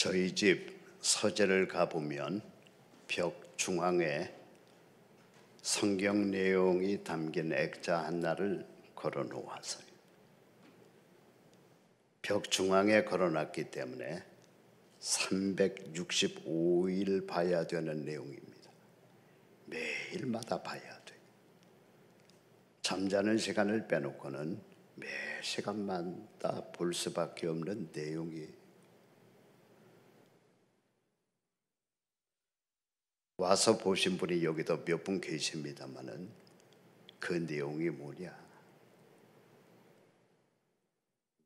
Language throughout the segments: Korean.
저희 집 서재를 가보면 벽 중앙에 성경 내용이 담긴 액자 하나를 걸어 놓았어요. 벽 중앙에 걸어놨기 때문에 365일 봐야 되는 내용입니다. 매일마다 봐야 돼요. 잠자는 시간을 빼놓고는 매 시간마다 볼 수밖에 없는 내용이, 와서 보신 분이 여기도 몇 분 계십니다마는 그 내용이 뭐냐?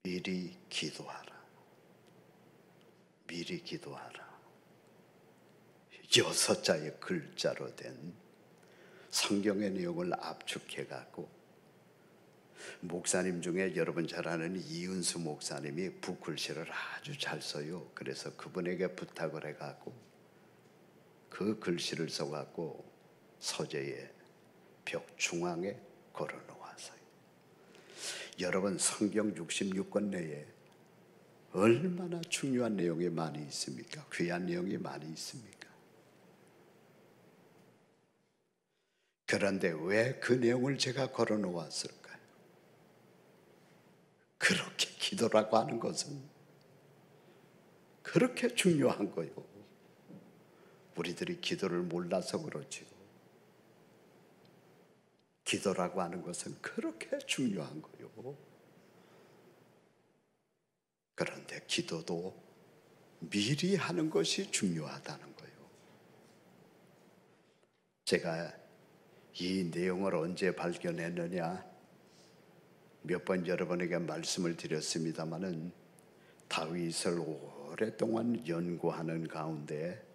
미리 기도하라. 미리 기도하라. 6자의 글자로 된 성경의 내용을 압축해갖고, 목사님 중에 여러분 잘 아는 이은수 목사님이 붓글씨를 아주 잘 써요. 그래서 그분에게 부탁을 해갖고 그 글씨를 써갖고 서재의 벽 중앙에 걸어 놓았어요. 여러분, 성경 66권 내에 얼마나 중요한 내용이 많이 있습니까? 귀한 내용이 많이 있습니까? 그런데 왜 그 내용을 제가 걸어 놓았을까요? 그렇게 기도라고 하는 것은 그렇게 중요한 거요. 우리들이 기도를 몰라서 그렇지요. 기도라고 하는 것은 그렇게 중요한 거요. 그런데 기도도 미리 하는 것이 중요하다는 거예요. 제가 이 내용을 언제 발견했느냐? 몇 번 여러분에게 말씀을 드렸습니다마는 다윗을 오랫동안 연구하는 가운데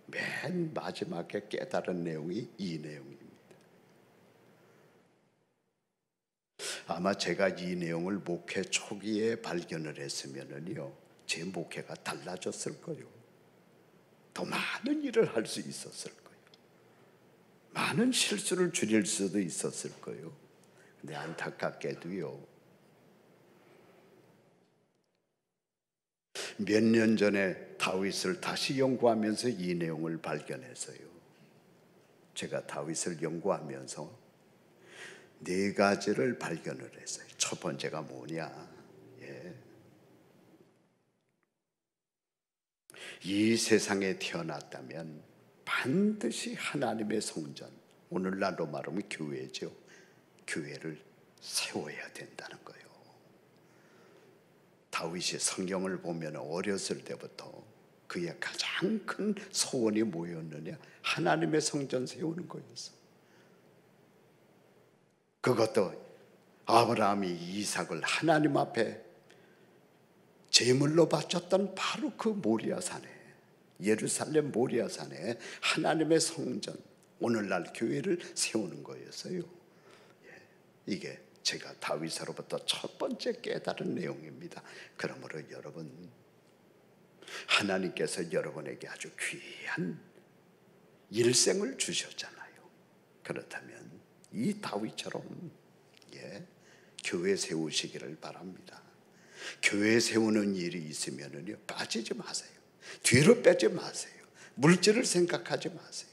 맨 마지막에 깨달은 내용이 이 내용입니다. 아마 제가 이 내용을 목회 초기에 발견을 했으면은요, 제 목회가 달라졌을 거예요. 더 많은 일을 할 수 있었을 거예요. 많은 실수를 줄일 수도 있었을 거예요. 근데 안타깝게도요, 몇 년 전에 다윗을 다시 연구하면서 이 내용을 발견했어요. 제가 다윗을 연구하면서 4가지를 발견을 했어요. 첫 번째가 뭐냐? 이 세상에 태어났다면 반드시 하나님의 성전, 오늘날로 말하면 교회죠. 교회를 세워야 된다는 거예요. 다윗이 성경을 보면 어렸을 때부터 그의 가장 큰 소원이 뭐였느냐? 하나님의 성전 세우는 거였어. 그것도 아브라함이 이삭을 하나님 앞에 제물로 바쳤던 바로 그 모리아산에, 예루살렘 모리아산에 하나님의 성전, 오늘날 교회를 세우는 거였어요. 이게 제가 다윗으로부터 첫 번째 깨달은 내용입니다. 그러므로 여러분, 하나님께서 여러분에게 아주 귀한 일생을 주셨잖아요. 그렇다면 이 다윗처럼 교회 세우시기를 바랍니다. 교회 세우는 일이 있으면은요, 빠지지 마세요. 뒤로 빼지 마세요. 물질을 생각하지 마세요.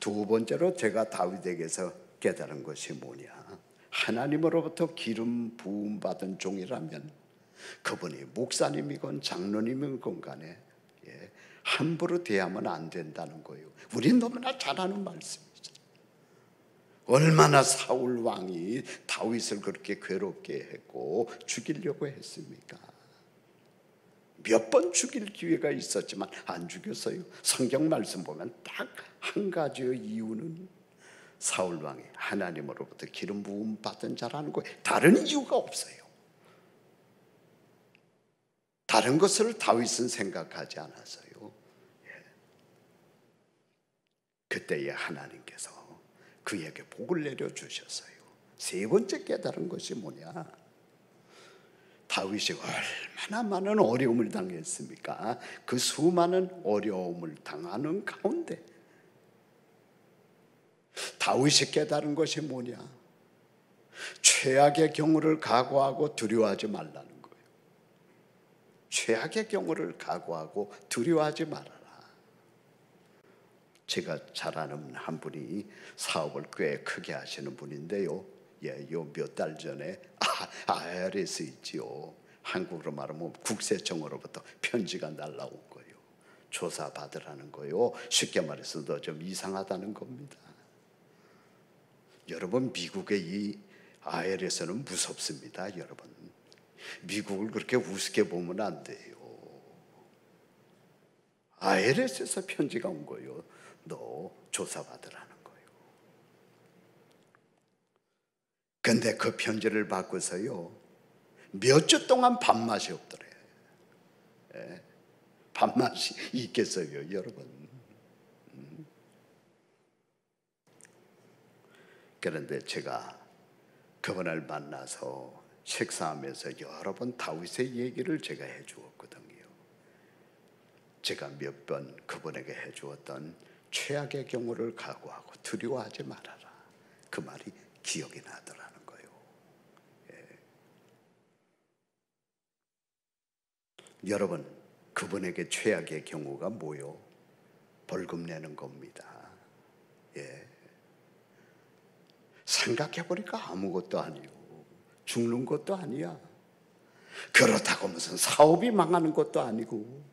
두 번째로 제가 다윗에게서 깨달은 것이 뭐냐? 하나님으로부터 기름 부음 받은 종이라면 그분이 목사님이건 장로님이건 간에 함부로 대하면 안 된다는 거예요. 우린 너무나 잘 아는 말씀이죠. 얼마나 사울 왕이 다윗을 그렇게 괴롭게 했고 죽이려고 했습니까? 몇 번 죽일 기회가 있었지만 안 죽였어요. 성경 말씀 보면 딱 한 가지의 이유는 사울 왕이 하나님으로부터 기름 부음 받은 자라는 거예요. 다른 이유가 없어요. 다른 것을 다윗은 생각하지 않았어요. 그때에 하나님께서 그에게 복을 내려주셨어요. 세 번째 깨달은 것이 뭐냐? 다윗이 얼마나 많은 어려움을 당했습니까? 그 수많은 어려움을 당하는 가운데 다윗이 깨달은 것이 뭐냐? 최악의 경우를 각오하고 두려워하지 말라는 거예요. 최악의 경우를 각오하고 두려워하지 말아라. 제가 잘 아는 한 분이 사업을 꽤 크게 하시는 분인데요. 요 몇 달 전에 IRS 있지요. 한국으로 말하면 국세청으로부터 편지가 날라온 거예요. 조사 받으라는 거요. 쉽게 말해서 너 좀 이상하다는 겁니다. 여러분, 미국의 이 IRS는 무섭습니다. 여러분, 미국을 그렇게 우습게 보면 안 돼요. IRS에서 편지가 온 거예요. 너 조사받으라는 거예요. 근데 그 편지를 받고서요, 몇 주 동안 밥맛이 없더래. 밥맛이 있겠어요, 여러분? 그런데 제가 그분을 만나서 식사하면서 여러 번 다윗의 얘기를 제가 해주었거든요. 제가 몇 번 그분에게 해주었던 최악의 경우를 각오하고 두려워하지 말아라, 그 말이 기억이 나더라는 거예요. 여러분, 그분에게 최악의 경우가 뭐요? 벌금 내는 겁니다. 생각해보니까 아무것도 아니요, 죽는 것도 아니야. 그렇다고 무슨 사업이 망하는 것도 아니고,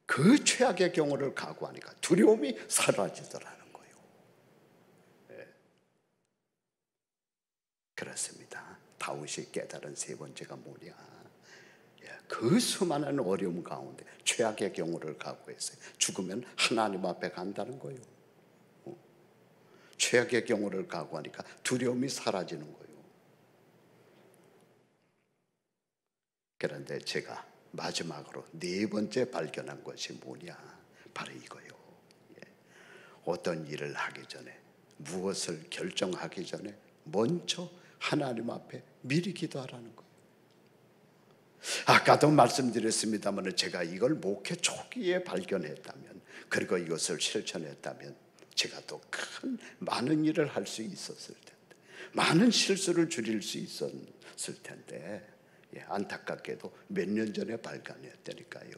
그 최악의 경우를 각오하니까 두려움이 사라지더라는 거예요. 그렇습니다. 다윗이 깨달은 세 번째가 뭐냐? 그 수많은 어려움 가운데 최악의 경우를 각오했어요. 죽으면 하나님 앞에 간다는 거예요. 최악의 경우를 각오하니까 두려움이 사라지는 거예요. 그런데 제가 마지막으로 네 번째 발견한 것이 뭐냐? 바로 이거요. 어떤 일을 하기 전에, 무엇을 결정하기 전에 먼저 하나님 앞에 미리 기도하라는 거예요. 아까도 말씀드렸습니다만, 제가 이걸 목회 초기에 발견했다면, 그리고 이것을 실천했다면 제가 더 큰 많은 일을 할 수 있었을 텐데, 많은 실수를 줄일 수 있었을 텐데, 안타깝게도 몇 년 전에 발견했다니까요.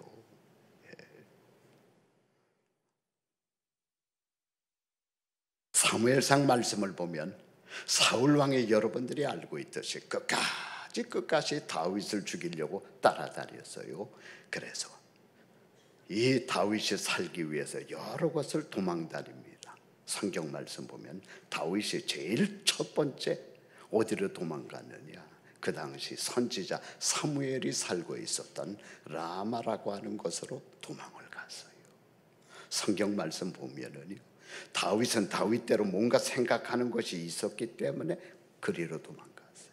사무엘상 말씀을 보면 사울 왕의 여러분들이 알고 있듯이 끝까지 다윗을 죽이려고 따라다녔어요. 그래서 이 다윗이 살기 위해서 여러 곳을 도망다닙니다. 성경 말씀 보면 다윗이 제일 첫 번째 어디로 도망갔느냐? 그 당시 선지자 사무엘이 살고 있었던 라마라고 하는 곳으로 도망을 갔어요. 성경 말씀 보면은요, 다윗은 다윗대로 뭔가 생각하는 것이 있었기 때문에 그리로 도망갔어요.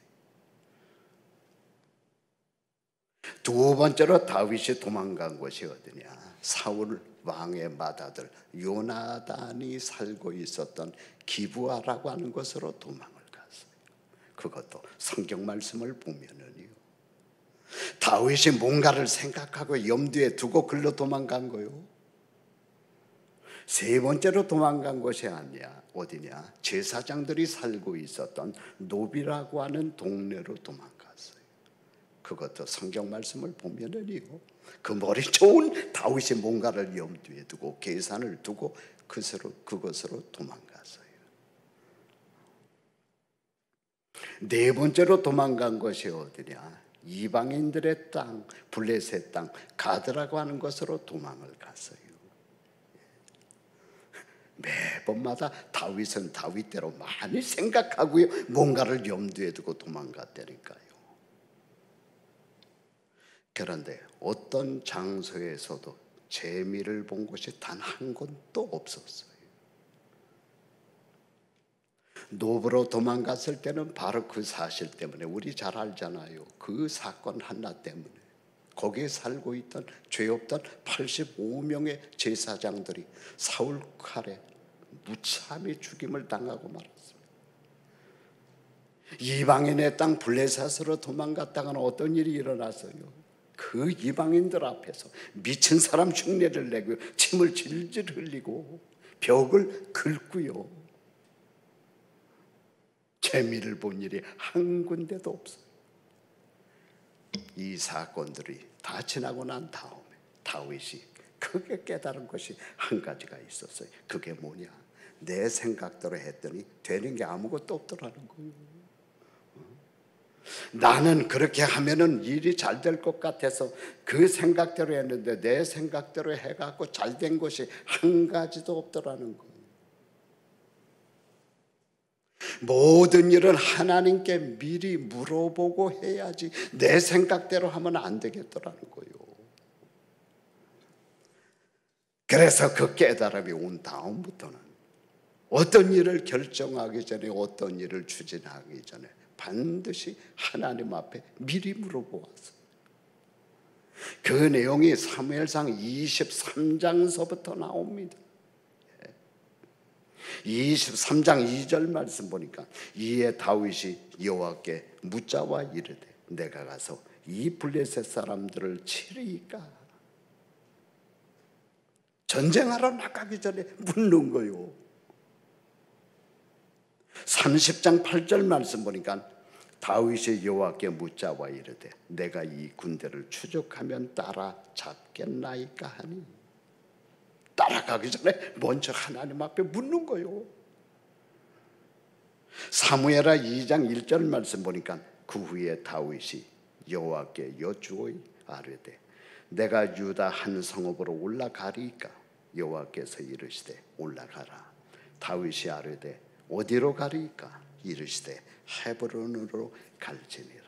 두 번째로 다윗이 도망간 곳이 어디냐? 사울 왕의 맏아들 요나단이 살고 있었던 기브아라고 하는 곳으로 도망을 갔어요. 그것도 성경 말씀을 보면은요, 다윗이 뭔가를 생각하고 염두에 두고 글로 도망간 거요. 세 번째로 도망간 곳이 아니야. 어디냐? 제사장들이 살고 있었던 노비라고 하는 동네로 도망갔어요. 그것도 성경 말씀을 보면은요, 그 머리 좋은 다윗이 뭔가를 염두에 두고 계산을 두고 그것으로 도망갔어요. 네 번째로 도망간 것이 어디냐? 이방인들의 땅, 블레셋 땅 가드라고 하는 것으로 도망을 갔어요. 매번마다 다윗은 다윗대로 많이 생각하고요, 뭔가를 염두에 두고 도망갔다니까요. 그런데 어떤 장소에서도 재미를 본 곳이 단 한 곳도 없었어요. 노브로 도망갔을 때는 바로 그 사실 때문에, 우리 잘 알잖아요. 그 사건 하나 때문에 거기에 살고 있던 죄 없던 85명의 제사장들이 사울 칼에 무참히 죽임을 당하고 말았습니다. 이방인의 땅 블레셋으로 도망갔다가는 어떤 일이 일어났어요? 그 이방인들 앞에서 미친 사람 흉내를 내고 침을 질질 흘리고 벽을 긁고요, 재미를 본 일이 한 군데도 없어요. 이 사건들이 다 지나고 난 다음에 다윗이 크게 깨달은 것이 한 가지가 있었어요. 그게 뭐냐? 내 생각대로 했더니 되는 게 아무것도 없더라는 거예요. 나는 그렇게 하면은 일이 잘 될 것 같아서 그 생각대로 했는데 내 생각대로 해갖고 잘 된 것이 한 가지도 없더라는 거예요. 모든 일은 하나님께 미리 물어보고 해야지 내 생각대로 하면 안 되겠더라는 거예요. 그래서 그 깨달음이 온 다음부터는 어떤 일을 결정하기 전에, 어떤 일을 추진하기 전에 반드시 하나님 앞에 미리 물어보았어요. 그 내용이 사무엘상 23장서부터 나옵니다. 23장 2절 말씀 보니까 이에 다윗이 여호와께 묻자와 이르되 내가 가서 이 블레셋 사람들을 치리이까? 전쟁하러 나가기 전에 묻는 거요. 30장 8절 말씀 보니까 다윗이 여호와께 묻자와 이르되 내가 이 군대를 추적하면 따라잡겠나이까 하니, 따라가기 전에 먼저 하나님 앞에 묻는 거요. 사무엘하 2장 1절 말씀 보니까 그 후에 다윗이 여호와께 여쭈어 아뢰되 내가 유다 한 성읍으로 올라가리이까? 여호와께서 이르시되 올라가라. 다윗이 아뢰되 어디로 가리이까? 이르시되 헤브론으로 갈지니라.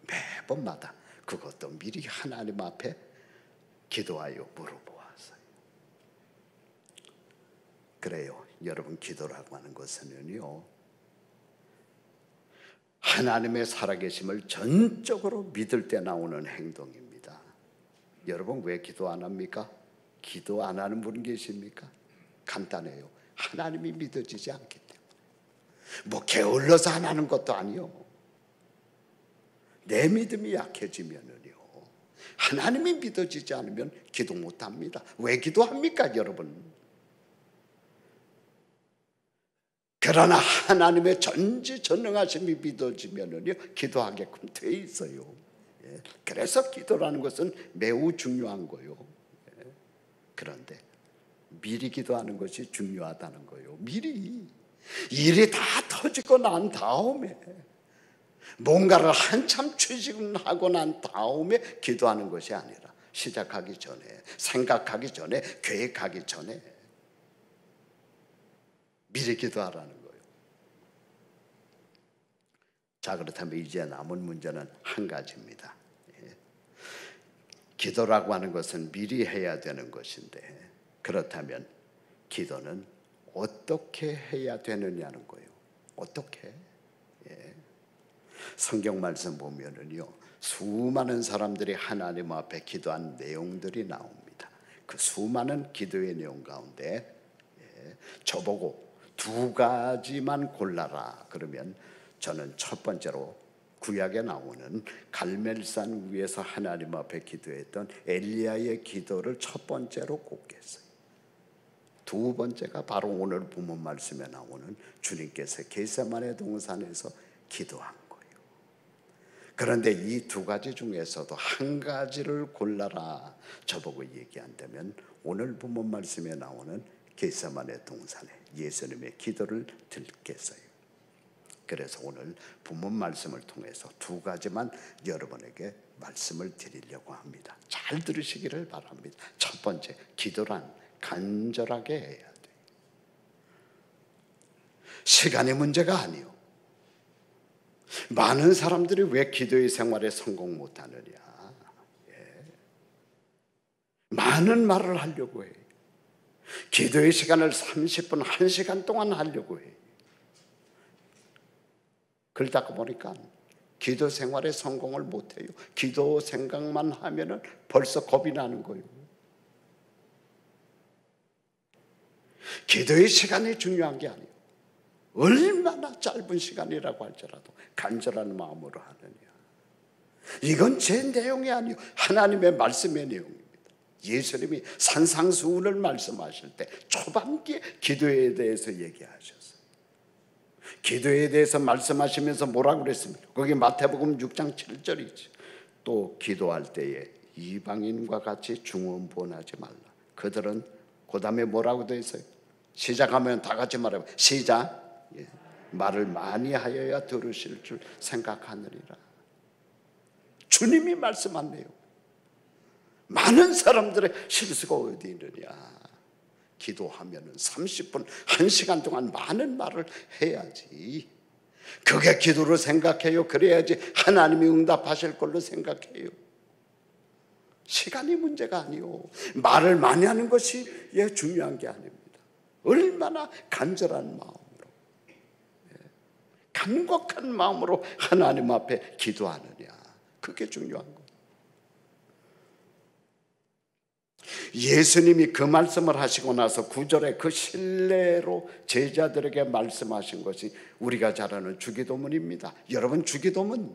매번마다 그것도 미리 하나님 앞에 기도하여 물어보았어요. 그래요. 여러분, 기도라고 하는 것은요, 하나님의 살아계심을 전적으로 믿을 때 나오는 행동입니다. 여러분, 왜 기도 안 합니까? 기도 안 하는 분 계십니까? 간단해요. 하나님이 믿어지지 않기 때문에. 뭐 게을러서 안 하는 것도 아니요. 내 믿음이 약해지면은요, 하나님이 믿어지지 않으면 기도 못 합니다. 왜 기도합니까, 여러분? 그러나 하나님의 전지전능하심이 믿어지면은요, 기도하게끔 돼 있어요. 그래서 기도라는 것은 매우 중요한 거예요. 그런데 미리 기도하는 것이 중요하다는 거예요. 미리 일이 다 터지고 난 다음에, 뭔가를 한참 추진하고 난 다음에 기도하는 것이 아니라 시작하기 전에, 생각하기 전에, 계획하기 전에 미리 기도하라는 거예요. 자, 그렇다면 이제 남은 문제는 한 가지입니다. 기도라고 하는 것은 미리 해야 되는 것인데, 그렇다면 기도는 어떻게 해야 되느냐는 거예요. 어떻게? 성경 말씀 보면은요, 수많은 사람들이 하나님 앞에 기도한 내용들이 나옵니다. 그 수많은 기도의 내용 가운데 저보고 두 가지만 골라라 그러면 저는 첫 번째로 구약에 나오는 갈멜산 위에서 하나님 앞에 기도했던 엘리야의 기도를 첫 번째로 꼽겠어요. 두 번째가 바로 오늘 본문 말씀에 나오는 주님께서 겟세마네 동산에서 기도한 거예요. 그런데 이 두 가지 중에서도 한 가지를 골라라 저보고 얘기한다면 오늘 본문 말씀에 나오는 겟세마네 동산에 예수님의 기도를 듣겠어요. 그래서 오늘 본문 말씀을 통해서 두 가지만 여러분에게 말씀을 드리려고 합니다. 잘 들으시기를 바랍니다. 첫 번째, 기도란 간절하게 해야 돼요. 시간의 문제가 아니요. 많은 사람들이 왜 기도의 생활에 성공 못하느냐? 많은 말을 하려고 해요. 기도의 시간을 30분, 1시간 동안 하려고 해요. 그러다가 보니까 기도 생활에 성공을 못해요. 기도 생각만 하면은 벌써 겁이 나는 거예요. 기도의 시간이 중요한 게 아니에요. 얼마나 짧은 시간이라고 할지라도 간절한 마음으로 하느냐. 이건 제 내용이 아니에요. 하나님의 말씀의 내용입니다. 예수님이 산상수훈을 말씀하실 때 초반기에 기도에 대해서 얘기하셨어요. 기도에 대해서 말씀하시면서 뭐라고 그랬습니까? 거기 마태복음 6장 7절이죠. 또 기도할 때에 이방인과 같이 중언부언하지 말라. 그들은 그 다음에 뭐라고 되어 있어요? 시작하면 다 같이 말해요. 시작. 예. 말을 많이 하여야 들으실 줄 생각하느니라. 주님이 말씀하네요. 많은 사람들의 실수가 어디 있느냐. 기도하면은 30분, 1시간 동안 많은 말을 해야지. 그게 기도로 생각해요. 그래야지 하나님이 응답하실 걸로 생각해요. 시간이 문제가 아니요. 말을 많이 하는 것이 중요한 게 아닙니다. 얼마나 간절한 마음으로, 간곡한 마음으로 하나님 앞에 기도하느냐. 그게 중요한 거예요. 예수님이 그 말씀을 하시고 나서 9절에 그 신뢰로 제자들에게 말씀하신 것이 우리가 잘 아는 주기도문입니다. 여러분, 주기도문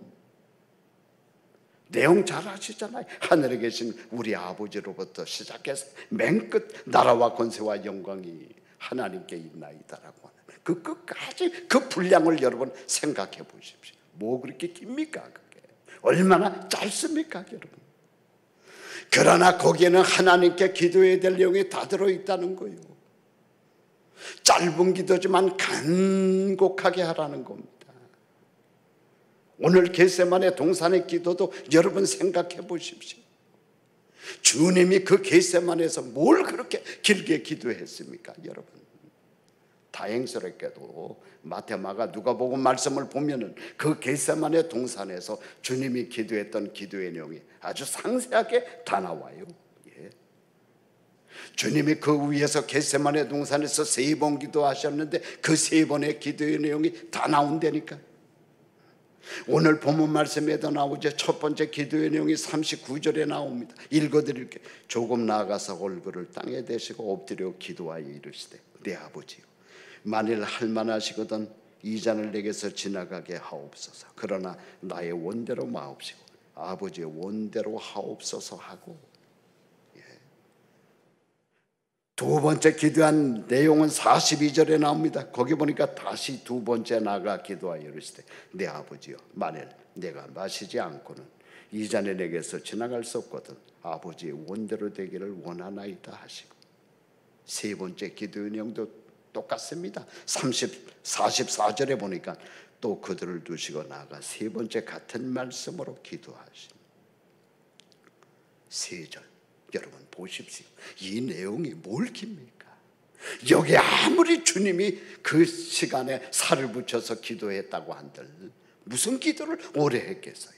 내용 잘 아시잖아요. 하늘에 계신 우리 아버지로부터 시작해서 맨 끝 나라와 권세와 영광이 하나님께 있나이다라고 하는 그 끝까지 그 분량을 여러분 생각해 보십시오. 뭐 그렇게 깁니까? 그게 얼마나 짧습니까, 여러분? 그러나 거기에는 하나님께 기도해야 될 내용이 다 들어있다는 거예요. 짧은 기도지만 간곡하게 하라는 겁니다. 오늘 겟세마네 동산의 기도도 여러분 생각해 보십시오. 주님이 그 겟세마네에서 뭘 그렇게 길게 기도했습니까, 여러분? 다행스럽게도 마태마가 누가복음 말씀을 보면은 그 겟세마네 동산에서 주님이 기도했던 기도의 내용이 아주 상세하게 다 나와요. 예. 주님이 그 위에서 겟세마네 동산에서 3번 기도하셨는데 그 3번의 기도의 내용이 다 나온다니까. 오늘 본문 말씀에도 나오죠. 첫 번째 기도의 내용이 39절에 나옵니다. 읽어드릴게요. 조금 나아가서 얼굴을 땅에 대시고 엎드려 기도하여 이르시되 내 아버지요, 만일 할만하시거든 이 잔을 내게서 지나가게 하옵소서. 그러나 나의 원대로 마옵시고 아버지의 원대로 하옵소서 하고, 두 번째 기도한 내용은 42절에 나옵니다. 거기 보니까 다시 두 번째 나가 기도하여 이르시되 내 아버지여, 만일 내가 마시지 않고는 이 잔에 내게서 지나갈 수 없거든 아버지의 원대로 되기를 원하나이다 하시고, 세 번째 기도의 내용도 똑같습니다. 44절에 보니까 또 그들을 두시고 나아가 세 번째 같은 말씀으로 기도하신 세 절. 여러분 보십시오. 이 내용이 뭘 깁니까? 여기 아무리 주님이 그 시간에 살을 붙여서 기도했다고 한들 무슨 기도를 오래 했겠어요?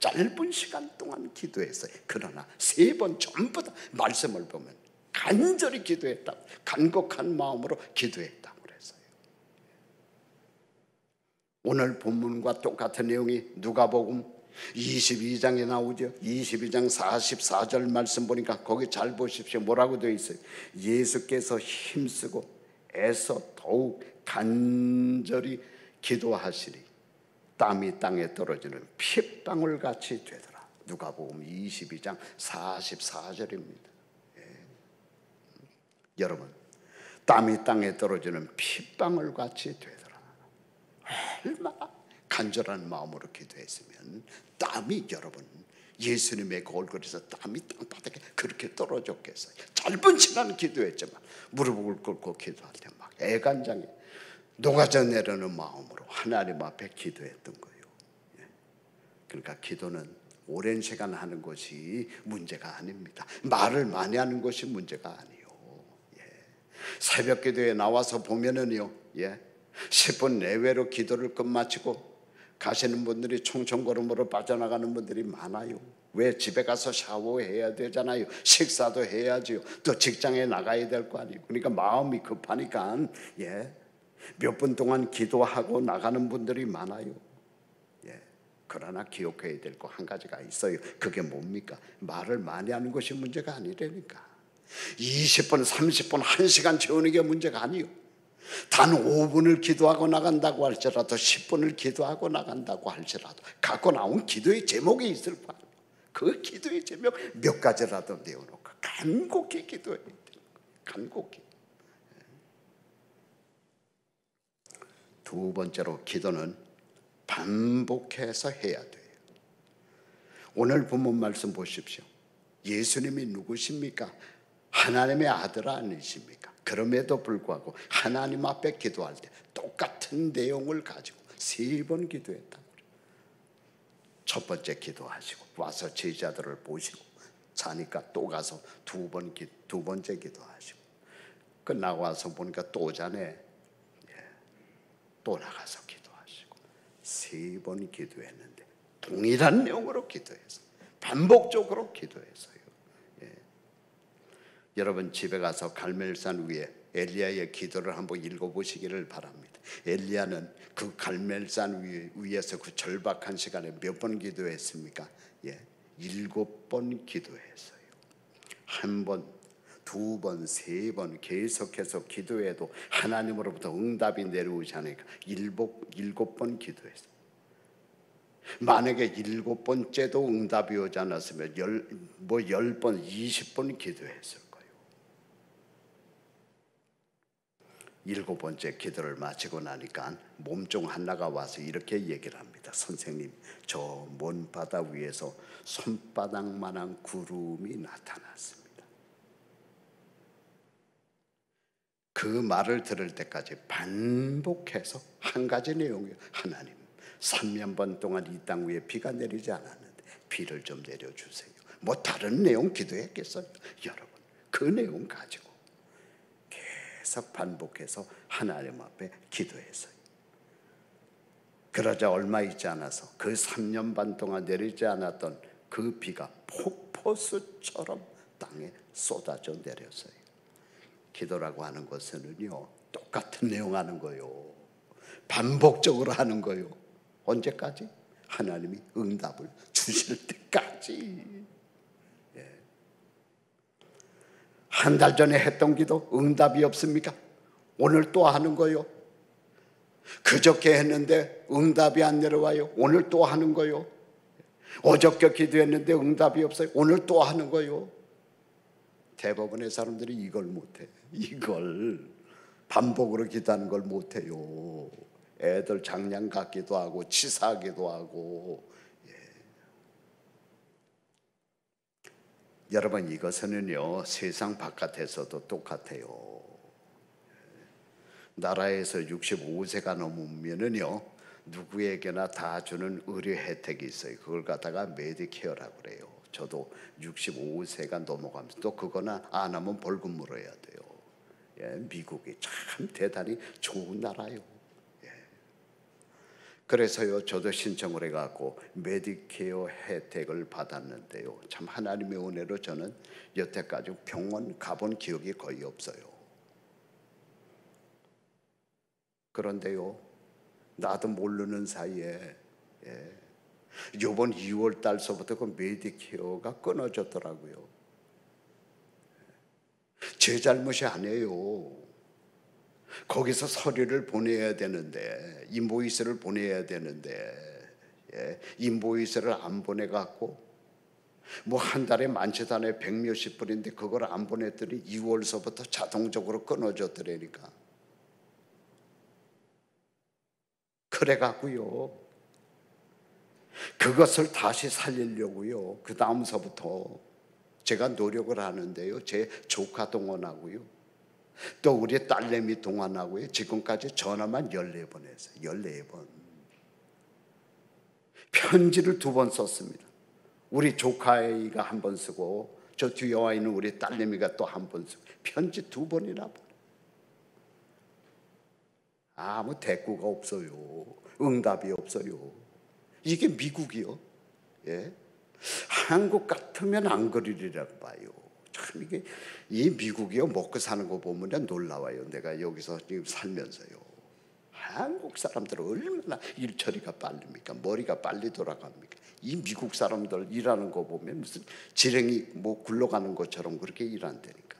짧은 시간 동안 기도했어요. 그러나 3번 전부 다 말씀을 보면 간절히 기도했다고, 간곡한 마음으로 기도했다고 그랬어요. 오늘 본문과 똑같은 내용이 누가복음 22장에 나오죠. 22장 44절 말씀 보니까 거기 잘 보십시오. 뭐라고 되어 있어요? 예수께서 힘쓰고 애써 더욱 간절히 기도하시니 땀이 땅에 떨어지는 핏방울 같이 되더라. 누가복음 22장 44절입니다. 여러분, 땀이 땅에 떨어지는 핏방울 같이 되더라. 얼마나 간절한 마음으로 기도했으면 땀이, 여러분, 예수님의 그 얼굴에서 땀이 땅바닥에 그렇게 떨어졌겠어요. 짧은 시간 기도했지만 무릎을 꿇고 기도할 때 막 애간장이 녹아져 내려는 마음으로 하나님 앞에 기도했던 거예요. 그러니까 기도는 오랜 시간 하는 것이 문제가 아닙니다. 말을 많이 하는 것이 문제가 아니에요. 새벽 기도에 나와서 보면은요, 10분 내외로 기도를 끝마치고 가시는 분들이 총총걸음으로 빠져나가는 분들이 많아요. 왜? 집에 가서 샤워해야 되잖아요. 식사도 해야지요. 또 직장에 나가야 될 거 아니에요. 그러니까 마음이 급하니까 몇 분 동안 기도하고 나가는 분들이 많아요. 그러나 기억해야 될 거 한 가지가 있어요. 그게 뭡니까? 말을 많이 하는 것이 문제가 아니라니까. 20분, 30분, 1시간 채우는 게 문제가 아니요. 단 5분을 기도하고 나간다고 할지라도 10분을 기도하고 나간다고 할지라도 갖고 나온 기도의 제목이 있을 거 아니에요. 그 기도의 제목 몇 가지라도 내어놓고 간곡히 기도해야 되는 거예요. 간곡히. 두 번째로 기도는 반복해서 해야 돼요. 오늘 본문 말씀 보십시오. 예수님이 누구십니까? 하나님의 아들 아니십니까? 그럼에도 불구하고 하나님 앞에 기도할 때 똑같은 내용을 가지고 3번 기도했다. 첫 번째 기도하시고 와서 제자들을 보시고 자니까 또 가서 두 번째 기도하시고 끝나고 와서 보니까 또 자네, 또 나가서 기도하시고 3번 기도했는데 동일한 내용으로 기도했어요. 반복적으로 기도했어요. 여러분 집에 가서 갈멜산 위에 엘리야의 기도를 한번 읽어보시기를 바랍니다. 엘리야는 그 갈멜산 위에서 그 절박한 시간에 몇 번 기도했습니까? 7번 기도했어요. 1번, 2번, 3번 계속해서 기도해도 하나님으로부터 응답이 내려오지 않으니까 7번 기도했어요. 만약에 7번째도 응답이 오지 않았으면 10번, 20번 기도했을 거예요. 7번째 기도를 마치고 나니까 몸종 하나가 와서 이렇게 얘기를 합니다. 선생님, 저 먼 바다 위에서 손바닥만한 구름이 나타났습니다. 그 말을 들을 때까지 반복해서 한 가지 내용이에요. 하나님, 3년 반 동안 이 땅 위에 비가 내리지 않았는데 비를 좀 내려주세요. 뭐 다른 내용 기도했겠어요? 여러분, 그 내용 가지고 계속 반복해서 하나님 앞에 기도했어요. 그러자 얼마 있지 않아서 그 3년 반 동안 내리지 않았던 그 비가 폭포수처럼 땅에 쏟아져 내렸어요. 기도라고 하는 것은요, 똑같은 내용 하는 거예요. 반복적으로 하는 거예요. 언제까지? 하나님이 응답을 주실 때까지. 한 달 전에 했던 기도 응답이 없습니까? 오늘 또 하는 거요. 그저께 했는데 응답이 안 내려와요. 오늘 또 하는 거요. 어저께 기도했는데 응답이 없어요. 오늘 또 하는 거요. 대부분의 사람들이 이걸 못해. 이걸 반복으로 기도하는 걸 못해요. 애들 장량 갖기도 하고 치사하기도 하고. 여러분, 이것은요 세상 바깥에서도 똑같아요. 나라에서 65세가 넘으면은요 누구에게나 다 주는 의료 혜택이 있어요. 그걸 갖다가 메디케어라고 그래요. 저도 65세가 넘어가면서 또 그거나 안 하면 벌금 물어야 돼요. 미국이 참 대단히 좋은 나라요. 그래서요 저도 신청을 해갖고 메디케어 혜택을 받았는데요, 참 하나님의 은혜로 저는 여태까지 병원 가본 기억이 거의 없어요. 그런데요 나도 모르는 사이에 이번 2월 달서부터 그 메디케어가 끊어졌더라고요. 제 잘못이 아니에요. 거기서 서류를 보내야 되는데, 인보이스를 보내야 되는데, 인보이스를 안 보내갖고 뭐 한 달에 많지도 않아요. 100몇십 불인데 그걸 안 보냈더니 2월서부터 자동적으로 끊어졌더라니까. 그래갖고요 그것을 다시 살리려고요 그 다음서부터 제가 노력을 하는데요, 제 조카 동원하고요 또 우리 딸내미 동원하고요 지금까지 전화만 14번 했어요. 14번. 편지를 2번 썼습니다. 우리 조카애가 한 번 쓰고 저 뒤에 와 있는 우리 딸내미가 또 한 번 쓰고 편지 2번이나 보내. 아무 대꾸가 없어요. 응답이 없어요. 이게 미국이요. 한국 같으면 안 그러리라고 봐요. 참 이게 이 미국이요 먹고 사는 거 보면 놀라워요. 내가 여기서 지금 살면서요. 한국 사람들은 얼마나 일 처리가 빠릅니까? 머리가 빨리 돌아갑니까? 이 미국 사람들 일하는 거 보면 무슨 지렁이 뭐 굴러가는 것처럼 그렇게 일한다니까.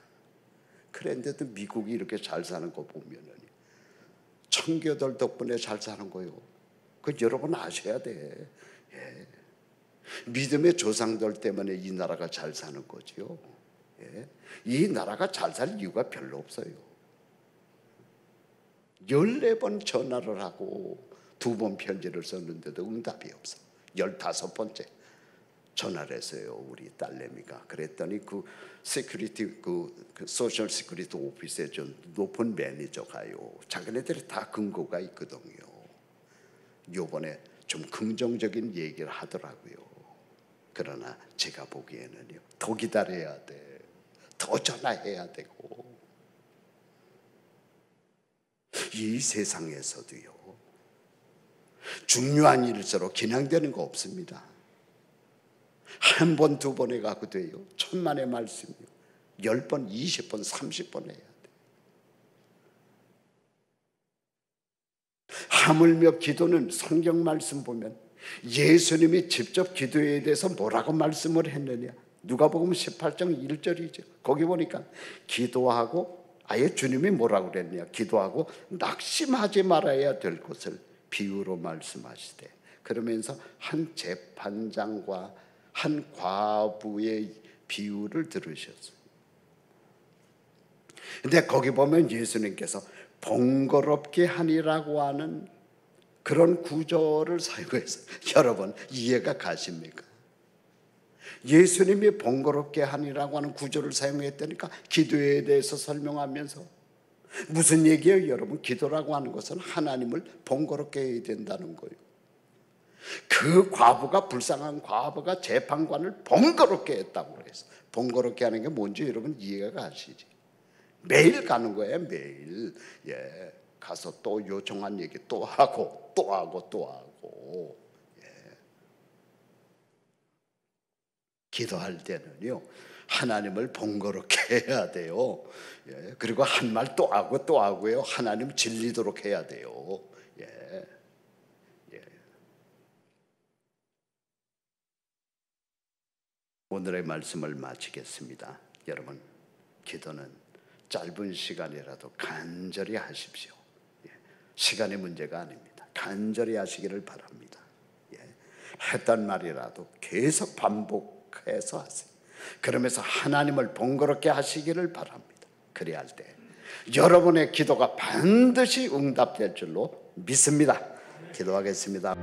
그런데도 미국이 이렇게 잘 사는 거 보면은 청교들 덕분에 잘 사는 거요. 그 여러분 아셔야 돼. 믿음의 조상들 때문에 이 나라가 잘 사는 거지요. 이 나라가 잘 살 이유가 별로 없어요. 14번 전화를 하고 2번 편지를 썼는데도 응답이 없어. 15번째 전화를 했어요, 우리 딸내미가. 그랬더니 그 시큐리티, 그 소셜 시큐리티 오피스에 좀 높은 매니저가요, 자기네들이 다 근거가 있거든요. 요번에 좀 긍정적인 얘기를 하더라고요. 그러나 제가 보기에는요, 더 기다려야 돼, 더 전화해야 되고. 이 세상에서도요, 중요한 일일수록 긴양되는 거 없습니다. 한 번, 2번 해가고 돼요. 천만의 말씀이요. 10번, 20번, 30번 해야 돼. 하물며 기도는 성경 말씀 보면 예수님이 직접 기도에 대해서 뭐라고 말씀을 했느냐. 누가복음 18장 1절이죠. 거기 보니까 기도하고, 아예 주님이 뭐라고 그랬냐, 기도하고 낙심하지 말아야 될 것을 비유로 말씀하시되, 그러면서 한 재판장과 한 과부의 비유를 들으셨어요. 근데 거기 보면 예수님께서 번거롭게 하니라고 하는 그런 구절을 사용해서, 여러분 이해가 가십니까? 예수님이 번거롭게 하니라고 하는 구절을 사용했다니까, 기도에 대해서 설명하면서. 무슨 얘기예요, 여러분? 기도라고 하는 것은 하나님을 번거롭게 해야 된다는 거예요. 그 과부가, 불쌍한 과부가 재판관을 번거롭게 했다고 그랬어요. 번거롭게 하는 게 뭔지 여러분 이해가 가시지? 매일 가는 거예요, 매일. 예, 가서 또 요청한 얘기 또 하고 또 하고 또 하고. 예. 기도할 때는요, 하나님을 번거롭게 해야 돼요. 예, 그리고 한 말 또 하고 또 하고요, 하나님 질리도록 해야 돼요. 예. 예. 오늘의 말씀을 마치겠습니다. 여러분, 기도는 짧은 시간이라도 간절히 하십시오. 예. 시간의 문제가 아닙니다. 간절히 하시기를 바랍니다. 예. 했던 말이라도 계속 반복해서 하세요. 그러면서 하나님을 번거롭게 하시기를 바랍니다. 그래야 할 때 여러분의 기도가 반드시 응답될 줄로 믿습니다. 기도하겠습니다.